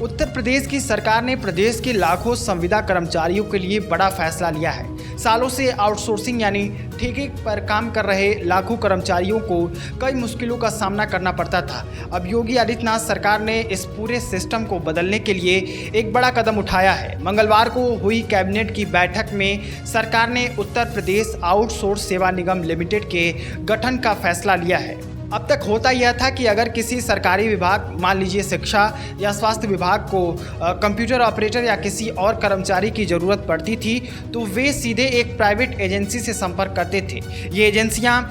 उत्तर प्रदेश की सरकार ने प्रदेश के लाखों संविदा कर्मचारियों के लिए बड़ा फैसला लिया है। सालों से आउटसोर्सिंग यानी ठेके पर काम कर रहे लाखों कर्मचारियों को कई मुश्किलों का सामना करना पड़ता था। अब योगी आदित्यनाथ सरकार ने इस पूरे सिस्टम को बदलने के लिए एक बड़ा कदम उठाया है। मंगलवार को हुई कैबिनेट की बैठक में सरकार ने उत्तर प्रदेश आउटसोर्स सेवा निगम लिमिटेड के गठन का फैसला लिया है। अब तक होता यह था कि अगर किसी सरकारी विभाग, मान लीजिए शिक्षा या स्वास्थ्य विभाग को कंप्यूटर ऑपरेटर या किसी और कर्मचारी की ज़रूरत पड़ती थी तो वे सीधे एक प्राइवेट एजेंसी से संपर्क करते थे। ये एजेंसियां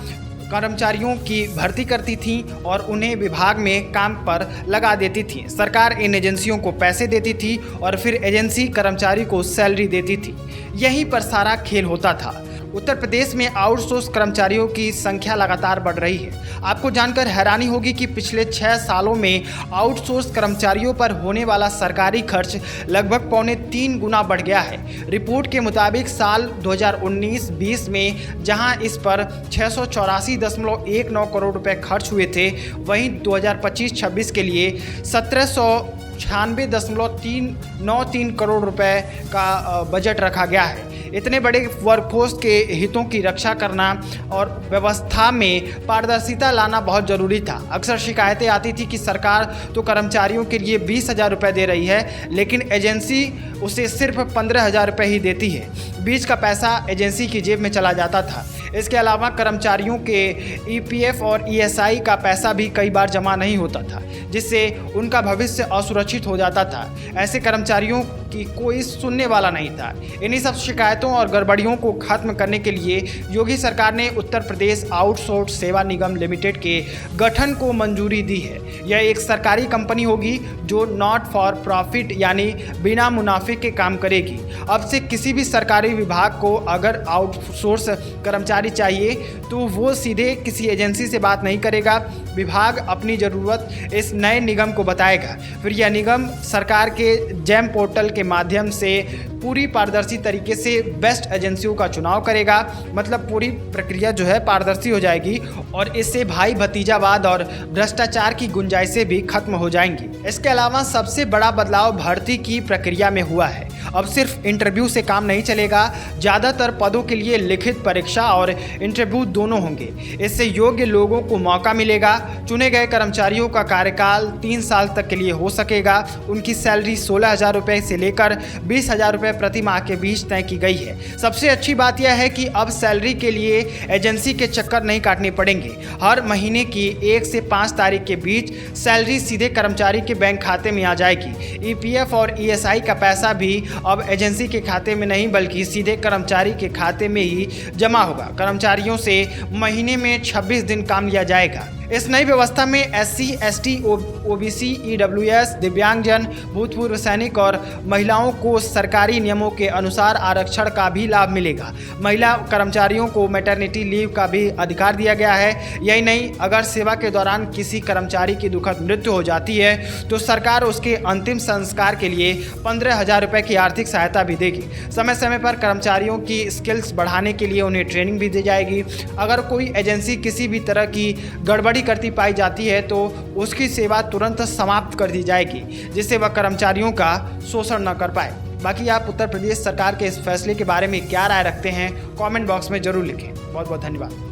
कर्मचारियों की भर्ती करती थीं और उन्हें विभाग में काम पर लगा देती थी। सरकार इन एजेंसियों को पैसे देती थी और फिर एजेंसी कर्मचारी को सैलरी देती थी। यहीं पर सारा खेल होता था। उत्तर प्रदेश में आउटसोर्स कर्मचारियों की संख्या लगातार बढ़ रही है। आपको जानकर हैरानी होगी कि पिछले 6 सालों में आउटसोर्स कर्मचारियों पर होने वाला सरकारी खर्च लगभग 3.25 गुना बढ़ गया है। रिपोर्ट के मुताबिक साल 2019-20 में जहां इस पर 684.19 करोड़ रुपए खर्च हुए थे, वहीं 2025-26 के लिए 1796.393 करोड़ रुपए का बजट रखा गया है। इतने बड़े वर्कफोर्स के हितों की रक्षा करना और व्यवस्था में पारदर्शिता लाना बहुत ज़रूरी था। अक्सर शिकायतें आती थी कि सरकार तो कर्मचारियों के लिए 20,000 रुपये दे रही है, लेकिन एजेंसी उसे सिर्फ 15,000 रुपये ही देती है। बीच का पैसा एजेंसी की जेब में चला जाता था। इसके अलावा कर्मचारियों के ईपीएफ और ईएसआई का पैसा भी कई बार जमा नहीं होता था, जिससे उनका भविष्य असुरक्षित हो जाता था। ऐसे कर्मचारियों की कोई सुनने वाला नहीं था। इन्हीं सब शिकायतों और गड़बड़ियों को खत्म करने के लिए योगी सरकार ने उत्तर प्रदेश आउटसोर्स सेवा निगम लिमिटेड के गठन को मंजूरी दी है। यह एक सरकारी कंपनी होगी जो नॉट फॉर प्रॉफिट यानी बिना मुनाफे के काम करेगी। अब से किसी भी सरकारी विभाग को अगर आउटसोर्स कर्मचारी चाहिए तो वो सीधे किसी एजेंसी से बात नहीं करेगा। विभाग अपनी ज़रूरत इस नए निगम को बताएगा। फिर यह निगम सरकार के जैम पोर्टल के माध्यम से पूरी पारदर्शी तरीके से बेस्ट एजेंसियों का चुनाव करेगा। मतलब पूरी प्रक्रिया जो है पारदर्शी हो जाएगी और इससे भाई भतीजावाद और भ्रष्टाचार की गुंजाइशें भी खत्म हो जाएंगी। इसके अलावा सबसे बड़ा बदलाव भर्ती की प्रक्रिया में हुआ है। अब सिर्फ इंटरव्यू से काम नहीं चलेगा। ज़्यादातर पदों के लिए लिखित परीक्षा और इंटरव्यू दोनों होंगे। इससे योग्य लोगों को मौका मिलेगा। चुने गए कर्मचारियों का कार्यकाल 3 साल तक के लिए हो सकेगा। उनकी सैलरी 16,000 रुपये से लेकर 20,000 रुपये प्रति माह के बीच तय की गई है। सबसे अच्छी बात यह है कि अब सैलरी के लिए एजेंसी के चक्कर नहीं काटने पड़ेंगे। हर महीने की 1 से 5 तारीख के बीच सैलरी सीधे कर्मचारी के बैंक खाते में आ जाएगी। ईपीएफ और ईएसआई का पैसा भी अब एजेंसी के खाते में नहीं बल्कि सीधे कर्मचारी के खाते में ही जमा होगा। कर्मचारियों से महीने में 26 दिन काम लिया जाएगा। इस नई व्यवस्था में एससी, एसटी, ओबीसी, ईडब्ल्यूएस, दिव्यांगजन, भूतपूर्व सैनिक और महिलाओं को सरकारी नियमों के अनुसार आरक्षण का भी लाभ मिलेगा। महिला कर्मचारियों को मैटरनिटी लीव का भी अधिकार दिया गया है। यही नहीं, अगर सेवा के दौरान किसी कर्मचारी की दुखद मृत्यु हो जाती है तो सरकार उसके अंतिम संस्कार के लिए 15,000 रुपये की आर्थिक सहायता भी देगी। समय समय पर कर्मचारियों की स्किल्स बढ़ाने के लिए उन्हें ट्रेनिंग भी दी जाएगी। अगर कोई एजेंसी किसी भी तरह की गड़बड़ी करती पाई जाती है तो उसकी सेवा तुरंत समाप्त कर दी जाएगी, जिससे वह कर्मचारियों का शोषण न कर पाए। बाकी आप उत्तर प्रदेश सरकार के इस फैसले के बारे में क्या राय रखते हैं, कमेंट बॉक्स में जरूर लिखें। बहुत बहुत धन्यवाद।